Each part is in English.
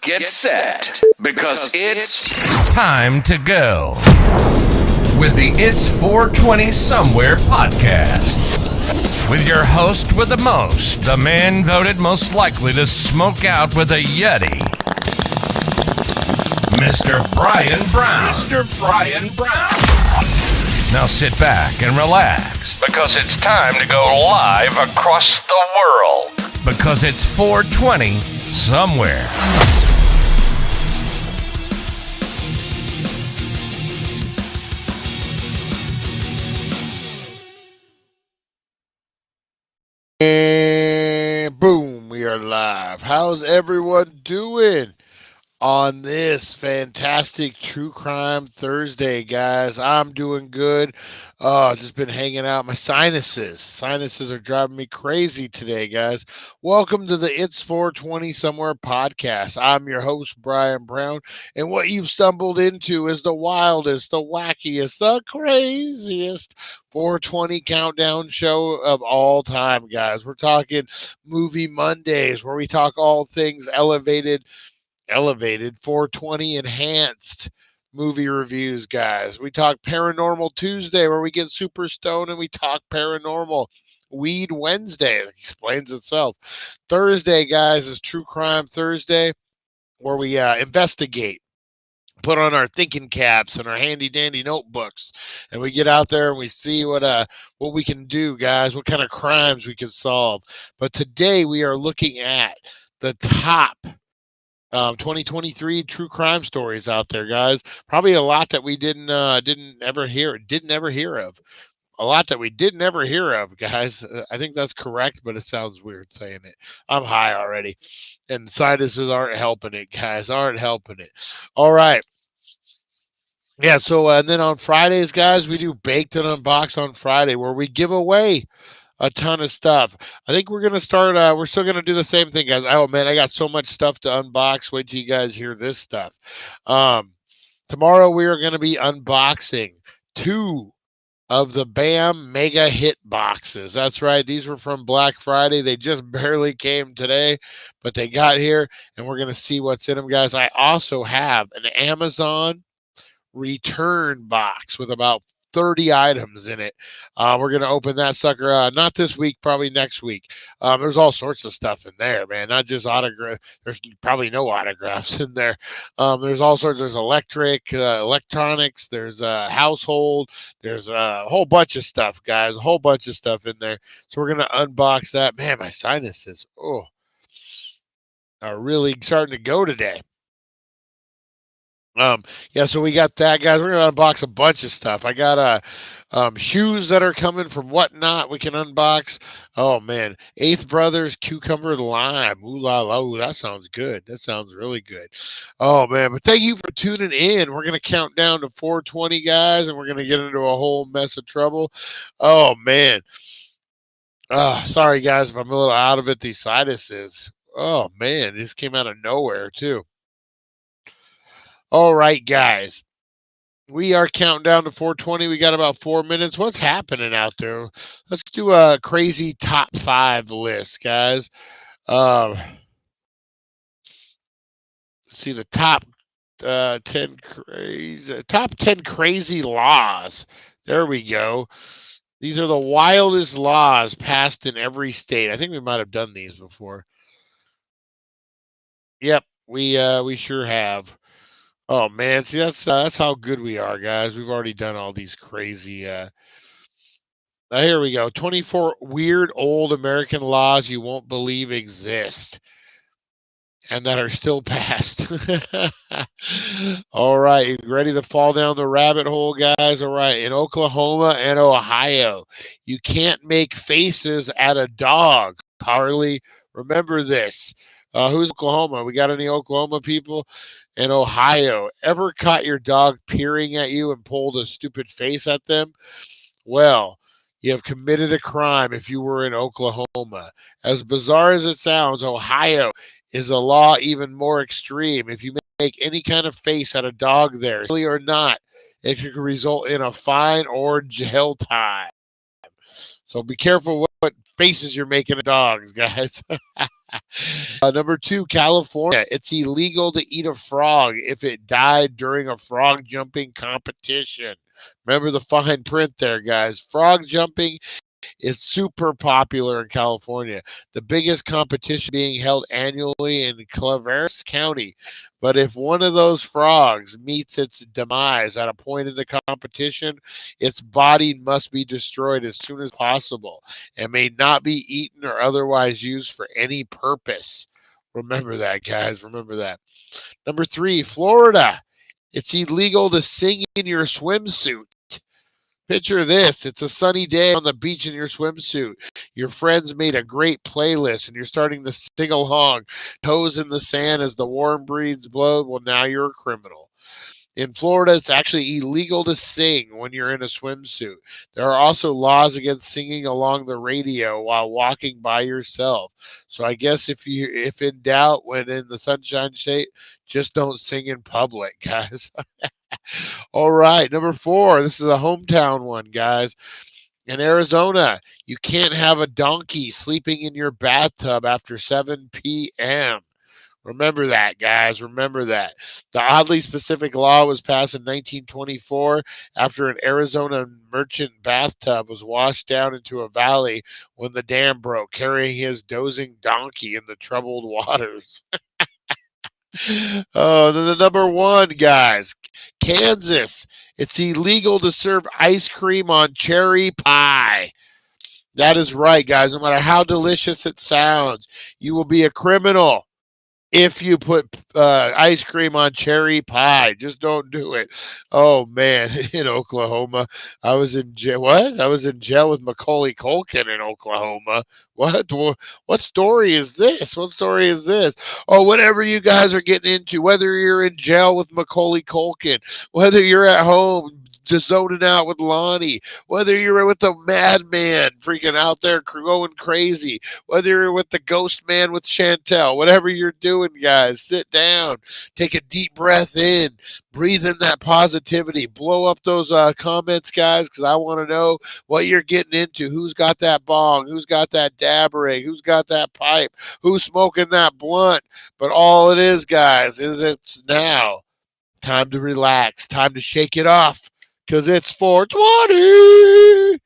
Get set, because it's time to go with the It's 420 Somewhere podcast. With your host with the most, the man voted most likely to smoke out with a Yeti, Mr. Brian Brown. Mr. Brian Brown. Now sit back and relax, because it's time to go live across the world. Because it's 420 Somewhere. And boom, we are live. How's everyone doing on this fantastic True Crime Thursday, guys? I'm doing good. Just been hanging out. My sinuses are driving me crazy today, guys. Welcome to the It's 420 Somewhere podcast. I'm your host, Brian Brown, and what you've stumbled into is the wildest, the wackiest, the craziest 420 countdown show of all time, guys. We're talking Movie Mondays, where we talk all things elevated 420 enhanced movie reviews, guys. We talk Paranormal Tuesday, where we get super stoned and we talk paranormal. Weed Wednesday, it explains itself. Thursday, guys, is True Crime Thursday, where we investigate, put on our thinking caps and our handy dandy notebooks, and we get out there and we see what we can do, guys, what kind of crimes we can solve. But today we are looking at the top 2023 true crime stories out there, guys. Probably a lot that we didn't ever hear of. A lot that we didn't ever hear of, guys. I think that's correct, but it sounds weird saying it. I'm high already, and sinuses aren't helping it, guys. Aren't helping it. All right. Yeah, so and then on Fridays, guys, we do Baked and Unboxed on Friday, where we give away a ton of stuff. I think we're gonna start. We're still gonna do the same thing, guys. Oh man, I got so much stuff to unbox. Wait till you guys hear this stuff. Tomorrow we are gonna be unboxing 2 of the BAM Mega Hit boxes. That's right. These were from Black Friday. They just barely came today, but they got here, and we're gonna see what's in them, guys. I also have an Amazon return box with about 30 items in it. We're going to open that sucker not this week, probably next week. There's all sorts of stuff in there, man. Not just autograph. There's probably no autographs in there. There's all sorts. There's electronics. There's household. There's a whole bunch of stuff, guys. A whole bunch of stuff in there. So we're going to unbox that. Man, my sinuses, are really starting to go today. Yeah, so we got that, guys. We're gonna unbox a bunch of stuff. I got shoes that are coming from Whatnot. We can unbox. Oh man, Eighth Brothers Cucumber Lime. Ooh la la, ooh, that sounds good. That sounds really good. Oh man, but thank you for tuning in. We're gonna count down to 420, guys, and we're gonna get into a whole mess of trouble. Oh man. Sorry guys if I'm a little out of it. These sinuses. Oh man, this came out of nowhere too. All right, guys. We are counting down to 420. We got about 4 minutes. What's happening out there? Let's do a crazy top 5 list, guys. See the top 10 crazy laws. There we go. These are the wildest laws passed in every state. I think we might have done these before. Yep, we sure have. Oh man, see that's how good we are, guys. We've already done all these crazy. Now here we go. 24 weird old American laws you won't believe exist, and that are still passed. All right, you ready to fall down the rabbit hole, guys? All right, in Oklahoma and Ohio, you can't make faces at a dog. Harley, remember this. Who's Oklahoma? We got any Oklahoma people? In Ohio, ever caught your dog peering at you and pulled a stupid face at them? Well, you have committed a crime if you were in Oklahoma. As bizarre as it sounds, Ohio is a law even more extreme. If you make any kind of face at a dog there, silly or not, it could result in a fine or jail time. So be careful what faces you're making at dogs, guys. Number 2, California. It's illegal to eat a frog if it died during a frog jumping competition. Remember the fine print there, guys. Frog jumping is super popular in California. The biggest competition being held annually in Calaveras County. But if one of those frogs meets its demise at a point in the competition, its body must be destroyed as soon as possible and may not be eaten or otherwise used for any purpose. Remember that, guys. Remember that. Number 3, Florida. It's illegal to sing in your swimsuit. Picture this. It's a sunny day on the beach in your swimsuit. Your friends made a great playlist and you're starting to sing along, toes in the sand as the warm breeze blow. Well, now you're a criminal. In Florida, it's actually illegal to sing when you're in a swimsuit. There are also laws against singing along the radio while walking by yourself. So I guess if in doubt when in the Sunshine State, just don't sing in public, guys. All right, number 4. This is a hometown one, guys. In Arizona, you can't have a donkey sleeping in your bathtub after 7 p.m. Remember that, guys. Remember that. The oddly specific law was passed in 1924 after an Arizona merchant bathtub was washed down into a valley when the dam broke, carrying his dozing donkey in the troubled waters. Oh, then the number 1, guys. Kansas. It's illegal to serve ice cream on cherry pie. That is right, guys. No matter how delicious it sounds, you will be a criminal if you put ice cream on cherry pie. Just don't do it. Oh man, in Oklahoma, I was in jail. What? I was in jail with Macaulay Culkin in Oklahoma. What? What story is this? What story is this? Oh, whatever you guys are getting into, whether you're in jail with Macaulay Culkin, whether you're at home just zoning out with Lonnie, whether you're with the madman freaking out there going crazy, whether you're with the ghost man with Chantel, whatever you're doing, guys, sit down, take a deep breath in, breathe in that positivity, blow up those comments, guys, because I want to know what you're getting into. Who's got that bong? Who's got that dab rig? Who's got that pipe? Who's smoking that blunt? But all it is, guys, is it's now time to relax, time to shake it off, because it's 420.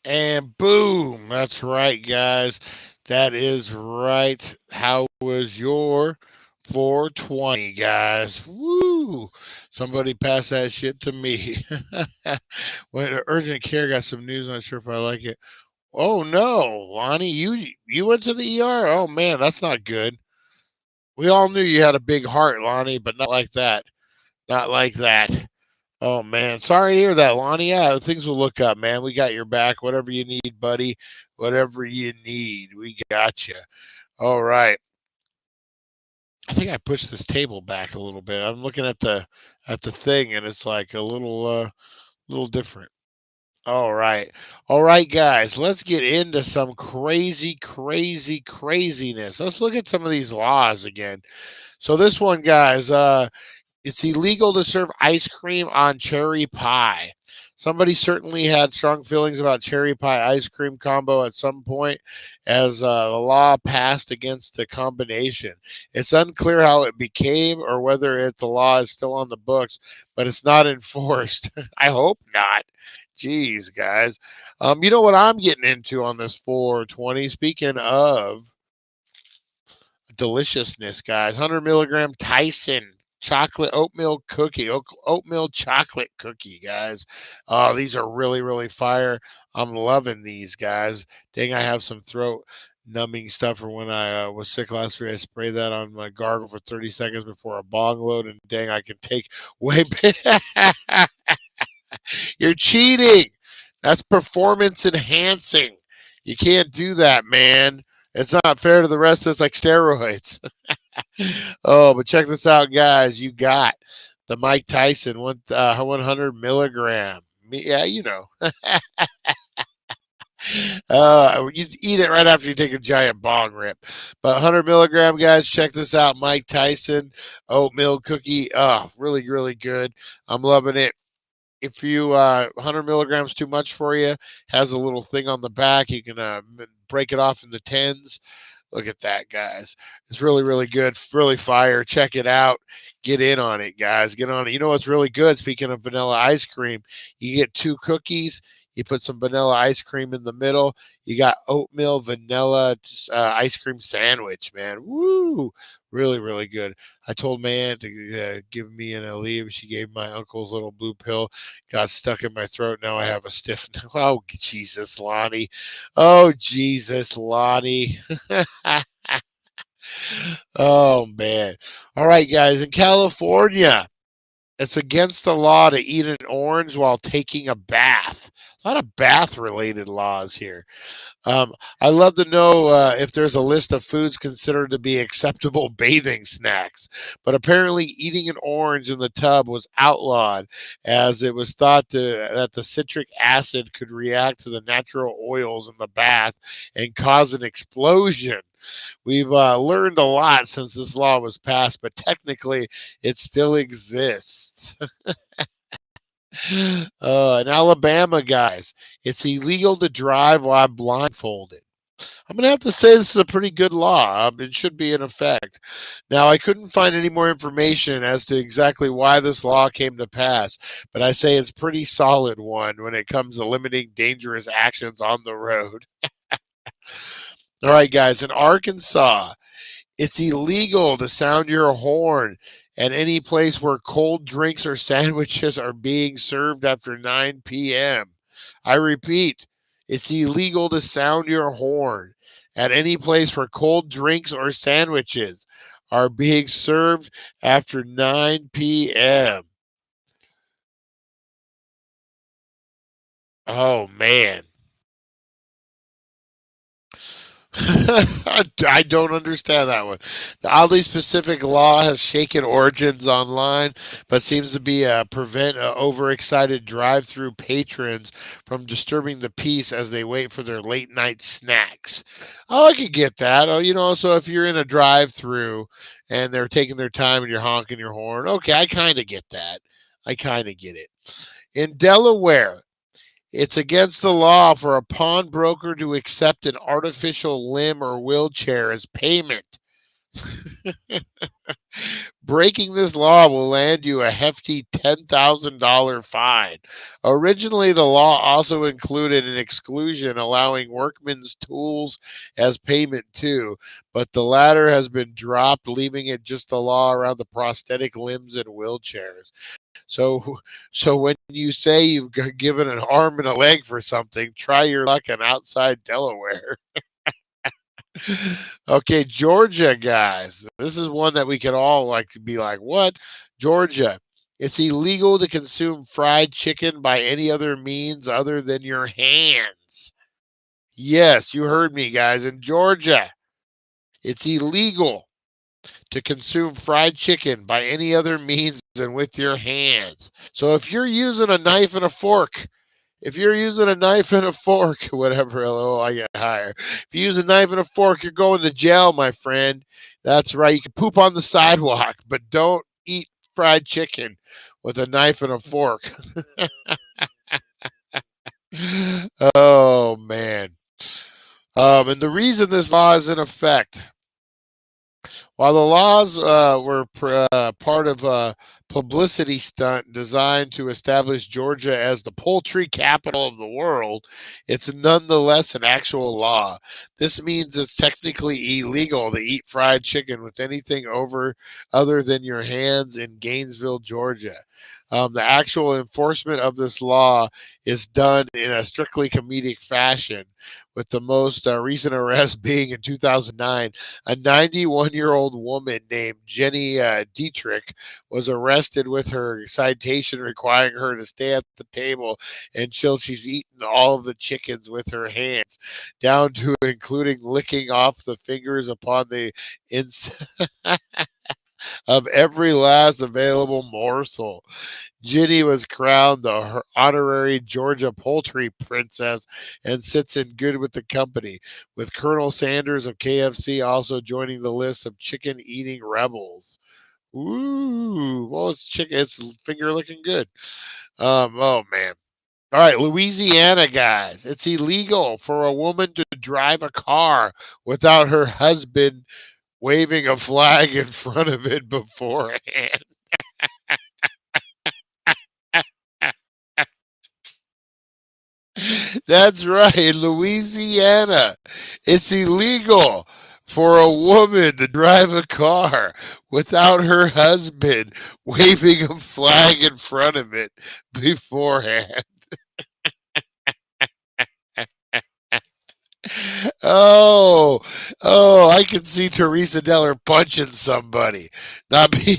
And boom, that's right, guys. That is right. How was your 420, guys? Woo! Somebody pass that shit to me. When urgent care got some news, I'm not sure if I like it. Oh no, Lonnie, you went to the ER? Oh man, that's not good. We all knew you had a big heart, Lonnie, but not like that. Not like that. Oh man, sorry to hear that, Lonnie. Yeah, things will look up, man. We got your back. Whatever you need, buddy. Whatever you need, we got you. All right. I think I pushed this table back a little bit. I'm looking at the thing, and it's like a little different. All right. All right, guys. Let's get into some craziness. Let's look at some of these laws again. So this one, guys, it's illegal to serve ice cream on cherry pie. Somebody certainly had strong feelings about cherry pie ice cream combo at some point as the law passed against the combination. It's unclear how it became or whether the law is still on the books, but it's not enforced. I hope not. Jeez, guys. You know what I'm getting into on this 420? Speaking of deliciousness, guys. 100 milligram Tyson chocolate oatmeal cookie, oatmeal chocolate cookie, guys. Oh, these are really, really fire. I'm loving these, guys. Dang, I have some throat numbing stuff for when I was sick last week. I sprayed that on my gargle for 30 seconds before a bong load, and dang, I can take way. You're cheating. That's performance enhancing. You can't do that, man. It's not fair to the rest of us, like steroids. Oh, but check this out, guys. You got the Mike Tyson 100 milligram. Yeah, you know. You eat it right after you take a giant bong rip. But 100 milligram, guys, check this out. Mike Tyson oatmeal cookie. Oh, really, really good. I'm loving it. If you 100 milligrams too much for you, has a little thing on the back. You can break it off in the tens. Look at that, guys. It's really, really good. Really fire. Check it out. Get in on it, guys. Get on it. You know what's really good? Speaking of vanilla ice cream, you get 2 cookies. You put some vanilla ice cream in the middle. You got oatmeal vanilla ice cream sandwich, man. Woo! Really, really good. I told my aunt to give me an Aleve. She gave my uncle's little blue pill. Got stuck in my throat. Now I have a stiff. Oh, Jesus, Lonnie. Oh, Jesus, Lonnie. Oh, man. All right, guys. In California, it's against the law to eat an orange while taking a bath. A lot of bath related laws here. I love to know if there's a list of foods considered to be acceptable bathing snacks. But apparently, eating an orange in the tub was outlawed, as it was thought that the citric acid could react to the natural oils in the bath and cause an explosion. We've learned a lot since this law was passed, but technically, it still exists. In Alabama, guys, it's illegal to drive while blindfolded. I'm going to have to say this is a pretty good law. It should be in effect. Now, I couldn't find any more information as to exactly why this law came to pass, but I say it's a pretty solid one when it comes to limiting dangerous actions on the road. All right, guys, in Arkansas, it's illegal to sound your horn at any place where cold drinks or sandwiches are being served after 9 p.m. I repeat, it's illegal to sound your horn at any place where cold drinks or sandwiches are being served after 9 p.m. Oh, man. I don't understand that one. The oddly specific law has shaken origins online, but seems to be prevent overexcited drive-through patrons from disturbing the peace as they wait for their late night snacks. Oh, I could get that. Oh, so if you're in a drive-through and they're taking their time and you're honking your horn, okay, I kind of get that. I kind of get it. In Delaware, it's against the law for a pawnbroker to accept an artificial limb or wheelchair as payment. Breaking this law will land you a hefty $10,000 fine. Originally, the law also included an exclusion allowing workmen's tools as payment too, but the latter has been dropped, leaving it just the law around the prosthetic limbs and wheelchairs. So, so when you say you've given an arm and a leg for something, try your luck in outside Delaware. Okay, Georgia, guys. This is one that we can all be like, what? Georgia. It's illegal to consume fried chicken by any other means other than your hands. Yes, you heard me, guys. In Georgia, it's illegal to consume fried chicken by any other means than with your hands. So if you're using a knife and a fork, whatever, LO, I get higher. If you use a knife and a fork, you're going to jail, my friend. That's right. You can poop on the sidewalk, but don't eat fried chicken with a knife and a fork. Oh man. And the reason this law is in effect, while the laws were part of a publicity stunt designed to establish Georgia as the poultry capital of the world, it's nonetheless an actual law. This means it's technically illegal to eat fried chicken with anything other than your hands in Gainesville, Georgia. The actual enforcement of this law is done in a strictly comedic fashion, with the most recent arrest being in 2009. A 91-year-old woman named Jenny Dietrich was arrested with her citation requiring her to stay at the table until she's eaten all of the chickens with her hands, down to including licking off the fingers upon the ins of every last available morsel. Ginny was crowned the honorary Georgia poultry princess and sits in good with the company, with Colonel Sanders of KFC also joining the list of chicken eating rebels. Ooh, well, it's chicken. It's finger looking good. Oh man. All right, Louisiana guys. It's illegal for a woman to drive a car without her husband waving a flag in front of it beforehand. That's right. In Louisiana, it's illegal for a woman to drive a car without her husband waving a flag in front of it beforehand. Oh, I can see Teresa Deller punching somebody. Not be.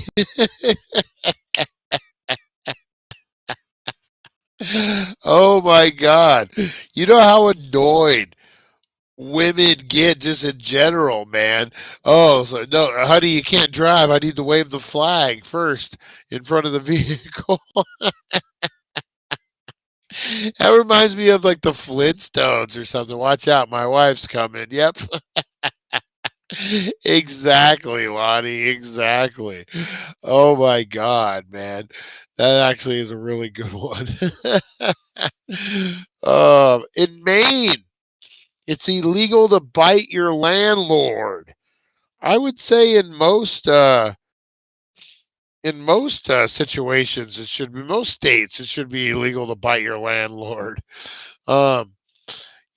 Oh my God. You know how annoyed women get just in general, man. Oh, so no, honey, you can't drive. I need to wave the flag first in front of the vehicle. That reminds me of like the Flintstones or something. Watch out, my wife's coming. Yep. Exactly, Lonnie. Exactly. Oh my God, man. That actually is a really good one. In Maine, it's illegal to bite your landlord. I would say in most situations, it should be most states, it should be illegal to bite your landlord. Um,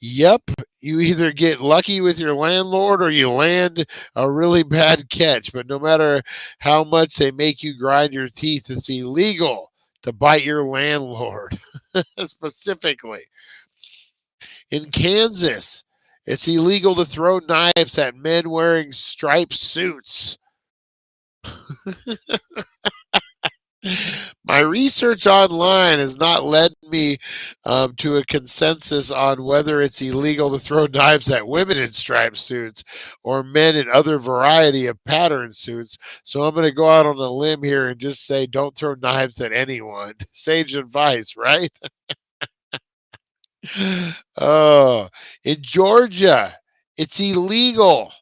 yep, you either get lucky with your landlord or you land a really bad catch. But no matter how much they make you grind your teeth, it's illegal to bite your landlord. Specifically in Kansas, it's illegal to throw knives at men wearing striped suits. My research online has not led me to a consensus on whether it's illegal to throw knives at women in striped suits or men in other variety of pattern suits. So I'm going to go out on a limb here and just say don't throw knives at anyone. Sage advice, right? Oh, in Georgia, it's illegal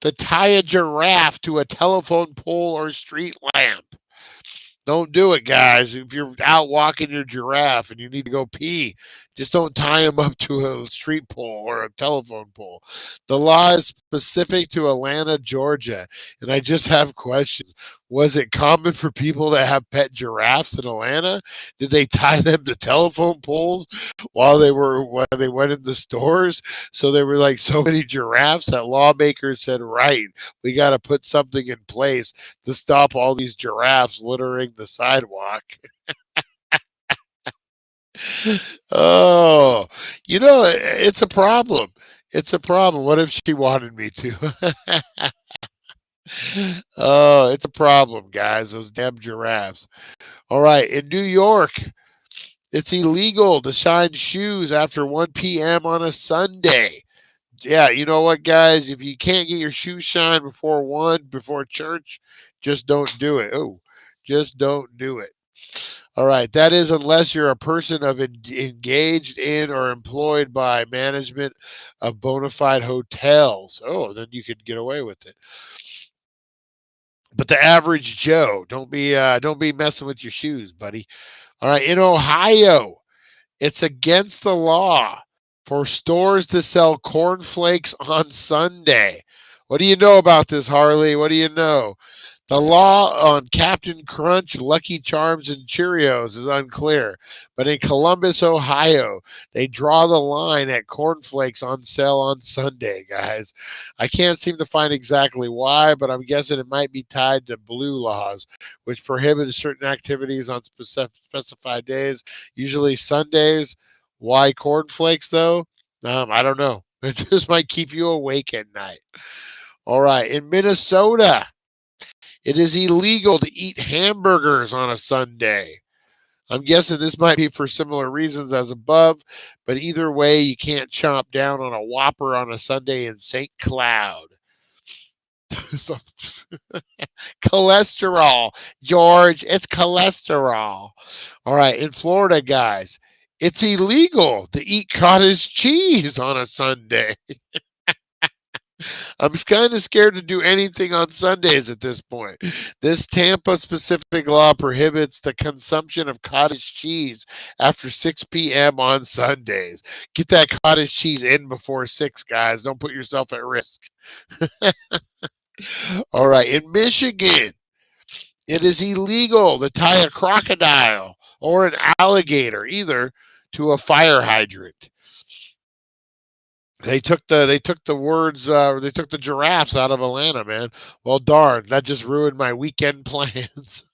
to tie a giraffe to a telephone pole or street lamp. Don't do it, guys. If you're out walking your giraffe and you need to go pee, just don't tie him up to a street pole or a telephone pole. The law is specific to Atlanta, Georgia, and I just have questions. Was it common for people to have pet giraffes in Atlanta? Did they tie them to telephone poles while they went in the stores? So there were like so many giraffes that lawmakers said, right, we got to put something in place to stop all these giraffes littering the sidewalk. Oh, it's a problem. It's a problem. What if she wanted me to? Oh, it's a problem, guys. Those damn giraffes. All right. In New York, it's illegal to shine shoes after 1 p.m. on a Sunday. Yeah, you know what, guys? If you can't get your shoes shined before church, just don't do it. Oh, just don't do it. All right, that is unless you're a person engaged in or employed by management of bona fide hotels. Oh, then you could get away with it. But the average Joe, don't be messing with your shoes, buddy. All right, in Ohio, It's against the law for stores to sell cornflakes on Sunday. What do you know about this, Harley? What do you know? The law on Captain Crunch, Lucky Charms, and Cheerios is unclear, but in Columbus, Ohio, they draw the line at cornflakes on sale on Sunday, guys. I can't seem to find exactly why, but I'm guessing it might be tied to blue laws, which prohibit certain activities on specified days, usually Sundays. Why cornflakes, though? I don't know. It just might keep you awake at night. All right, in Minnesota, it is illegal to eat hamburgers on a Sunday. I'm guessing this might be for similar reasons as above, but either way, you can't chomp down on a Whopper on a Sunday in St. Cloud. Cholesterol, George, it's cholesterol. All right, in Florida, guys, it's illegal to eat cottage cheese on a Sunday. I'm kind of scared to do anything on Sundays at this point. This Tampa specific law prohibits the consumption of cottage cheese after 6 p.m. on Sundays. Get that cottage cheese in before 6, guys. Don't put yourself at risk. All right. In Michigan, it is illegal to tie a crocodile or an alligator either to a fire hydrant. They took the words they took the giraffes out of Atlanta, man. Well, darn, that just ruined my weekend plans.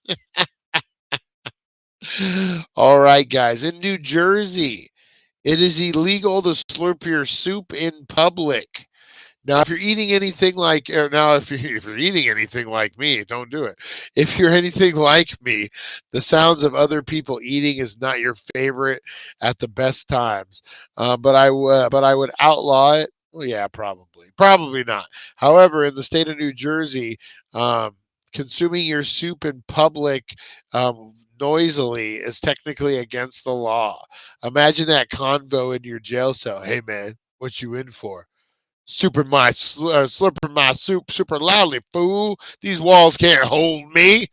All right, guys, in New Jersey, it is illegal to slurp your soup in public. Now, if you're eating anything like if you're eating anything like me, don't do it. If you're anything like me, the sounds of other people eating is not your favorite at the best times. But I would outlaw it. Well, yeah, probably not. However, in the state of New Jersey, consuming your soup in public noisily is technically against the law. Imagine that convo in your jail cell. Hey, man, what you in for? Slurping my soup super loudly, fool. These walls can't hold me.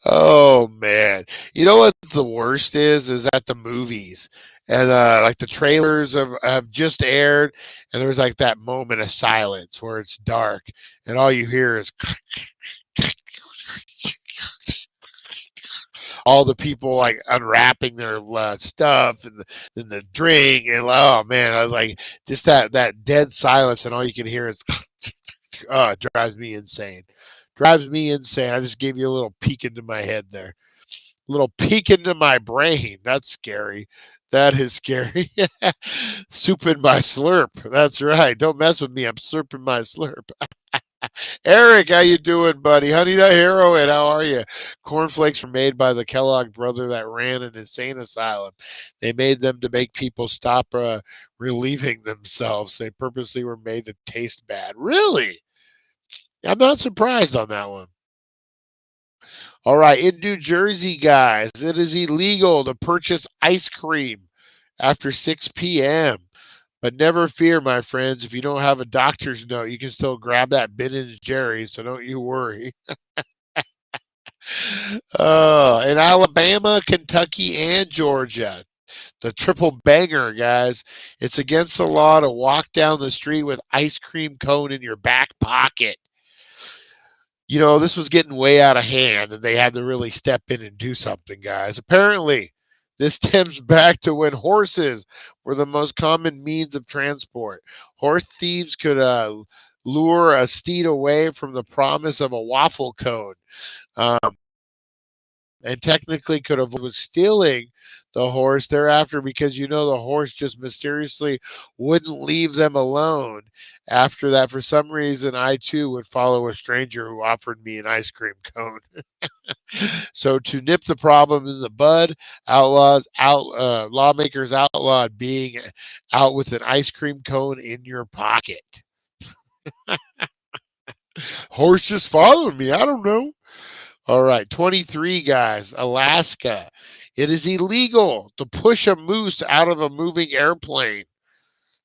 Oh man, you know what the worst is at the movies, and like the trailers have just aired, and there's like that moment of silence where it's dark, and all you hear is all the people like unwrapping their stuff and the drink, and oh man, I was like just that dead silence, and all you can hear is oh, it drives me insane. Drives me insane. I just gave you a little peek into my head there. A little peek into my brain. That's scary. That is scary. Souping my slurp. That's right. Don't mess with me. I'm slurping my slurp. Eric, how you doing, buddy? Honey Nut Heroin, how are you? Cornflakes were made by the Kellogg brother that ran an insane asylum. They made them to make people stop relieving themselves. They purposely were made to taste bad. Really? I'm not surprised on that one. All right, in New Jersey, guys, it is illegal to purchase ice cream after 6 p.m. But never fear, my friends. If you don't have a doctor's note, you can still grab that Ben and Jerry's, so don't you worry. In Alabama, Kentucky, and Georgia, the triple banger, guys. It's against the law to walk down the street with ice cream cone in your back pocket. You know, this was getting way out of hand, and they had to really step in and do something, guys. Apparently, this stems back to when horses were the most common means of transport. Horse thieves could lure a steed away from the promise of a waffle cone, um, and technically could avoid stealing the horse thereafter, because you know the horse just mysteriously wouldn't leave them alone. After that, for some reason, I too would follow a stranger who offered me an ice cream cone. So to nip the problem in the bud, lawmakers outlawed being out with an ice cream cone in your pocket. Horse just followed me. I don't know. All right, 23 guys, Alaska. It is illegal to push a moose out of a moving airplane.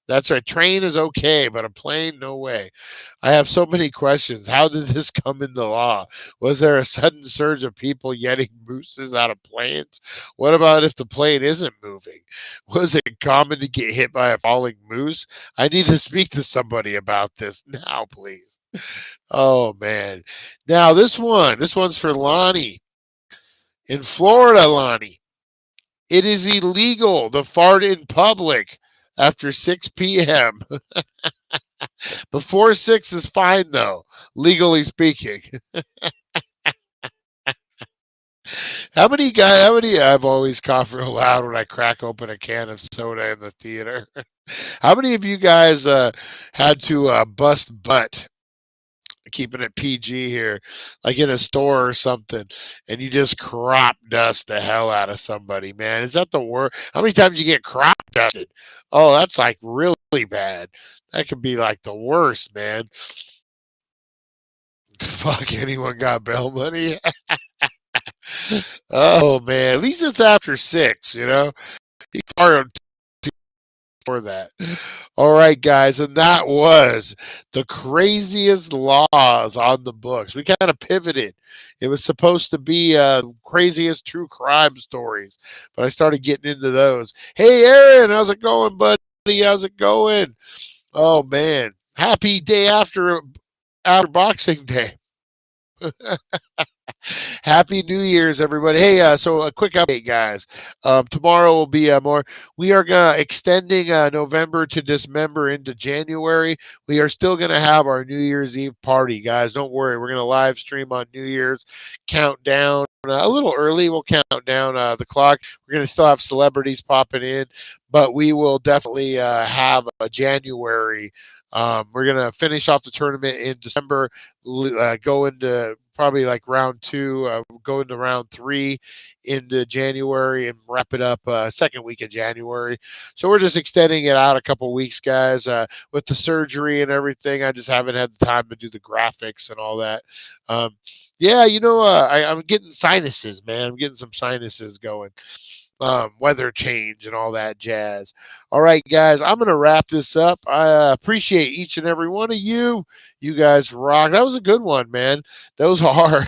That's right. Train is okay, but a plane, no way. I have so many questions. How did this come into law? Was there a sudden surge of people getting mooses out of planes? What about if the plane isn't moving? Was it common to get hit by a falling moose? I need to speak to somebody about this now, please. Oh man. Now this one's for Lonnie. In Florida, Lonnie, it is illegal to fart in public after 6 p.m. Before 6 is fine, though, legally speaking. How many, I've always cough real loud when I crack open a can of soda in the theater. How many of you guys had to bust butt, keeping it PG here, like in a store or something, and you just crop dust the hell out of somebody, man? Is that the worst? How many times you get crop dusted? Oh, that's like really bad. That could be like the worst, man. Fuck, anyone got bail money? Oh man, at least it's after 6, you know. He fired for that. All right, guys, and that was the craziest laws on the books. We kind of pivoted. It was supposed to be craziest true crime stories, but I started getting into those. Hey, Aaron, how's it going, buddy? How's it going? Oh man, happy day after Boxing Day. Happy New Year's, everybody. Hey, so a quick update, guys. Tomorrow will be more. We are extending November to Dismember into January. We are still going to have our New Year's Eve party, guys. Don't worry. We're going to live stream on New Year's, count down a little early. We'll count down the clock. We're going to still have celebrities popping in, but we will definitely have a January. We're going to finish off the tournament in December, go into probably like round 2, go into round 3 into January and wrap it up second week of January. So we're just extending it out a couple weeks, guys. With the surgery and everything, I just haven't had the time to do the graphics and all that. Yeah, I'm getting sinuses, man. I'm getting some sinuses going. Weather change and all that jazz. All right, guys, I'm going to wrap this up. I appreciate each and every one of you. You guys rock. That was a good one, man. Those are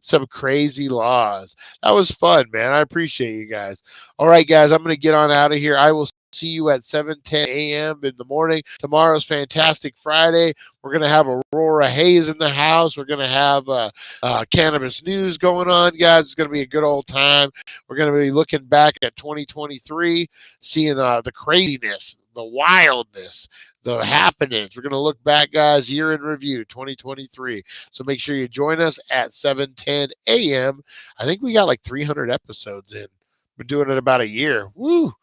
some crazy laws. That was fun, man. I appreciate you guys. All right, guys, I'm going to get on out of here. I will see you at 7:10 a.m. in the morning. Tomorrow's Fantastic Friday. We're going to have Aurora Hayes in the house. We're going to have cannabis news going on, guys. It's going to be a good old time. We're going to be looking back at 2023, seeing the craziness, the wildness, the happenings. We're going to look back, guys, year in review, 2023. So make sure you join us at 7:10 a.m. I think we got like 300 episodes in. Been doing it about a year. Woo!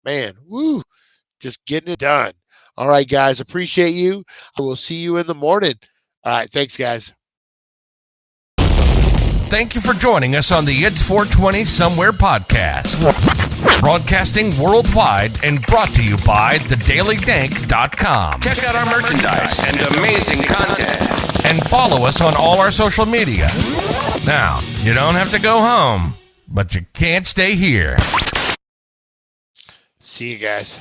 Man, woo, just getting it done. All right, guys, appreciate you. I will see you in the morning. All right, thanks, guys. Thank you for joining us on the It's 420 Somewhere podcast. Broadcasting worldwide and brought to you by thedailydank.com. Check out our merchandise and amazing content. And follow us on all our social media. Now, you don't have to go home, but you can't stay here. See you guys.